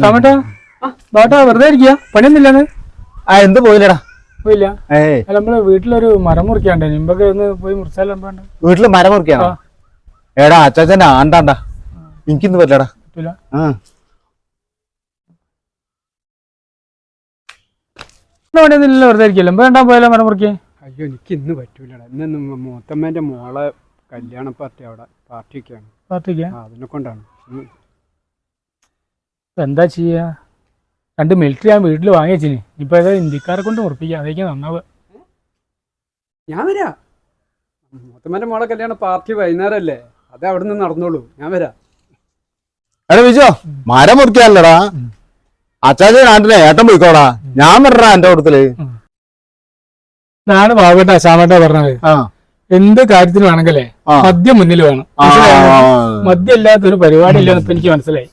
സാമേട്ടാ ബാട്ടാ വെറുതെ ഇരിക്കുക പണിയൊന്നുമില്ലാന്ന്. എന്ത് പോയില്ലടാ? പോയില്ല. അല്ല നമ്മള് വീട്ടിലൊരു മരം മുറിക്കാണ്ട് നിമ്പൊക്കെ ഒന്ന് പോയി മുറിച്ചാലോ? വീട്ടില് മരം മുറിക്കാണോ? എടാ അച്ചാച്ചന്റെ ആണ്ടാണ്ടാ, എനിക്കിന്ന് പറ്റില്ലടാ. പറ്റൂല. പണിയൊന്നുമില്ല, വെറുതെ ഇരിക്കല്ലോ. വേണ്ടാ പോയാലോ മരം മുറിക്കേ? അയ്യോ എനിക്ക് ഇന്ന് പറ്റൂലടാ. ഇന്ന് മൂത്തമ്മേന്റെ മോളെ കല്യാണ പാർട്ടി അവിടെ പാർട്ടിക്കാണ്. പാർട്ടിക്കാ? അതിനെ കൊണ്ടാണ്. എന്താ ചെയ്യാ? 2 മിലിറ്ററി ഞാൻ വീട്ടിൽ വാങ്ങിച്ചിന്. ഇപ്പൊ ഏതാ ഇന്ത്യക്കാരെ കൊണ്ട് ഉറപ്പിക്കാം, അതൊക്കെ നന്നാവുക. ഞാൻ വരാ. മൂത്തമ്മേന്റെ മോളെ കല്യാണ പാർട്ടി വൈകുന്നേരല്ലേ, അത് അവിടെ നിന്ന് നടന്നോളൂ. ഞാൻ വരാ. എടാ വിജോ, മരം മുറിക്കാനല്ലടാ, അച്ചാച്ചൻ നാട്ടിലെ ഏട്ടൻ പോയിക്കോടാ. ഞാൻ വരടാ എന്റെ കൂട്ടത്തില്. ഇതാണ് ബാബേട്ടാ ശ്യാമേട്ടാ പറഞ്ഞത്. എന്ത് കാര്യത്തിന് വേണമെങ്കിലേ മദ്യം മുന്നിൽ വേണം. മദ്യം ഇല്ലാത്തൊരു പരിപാടി ഇല്ലെന്ന് ഇപ്പൊ എനിക്ക് മനസ്സിലായി.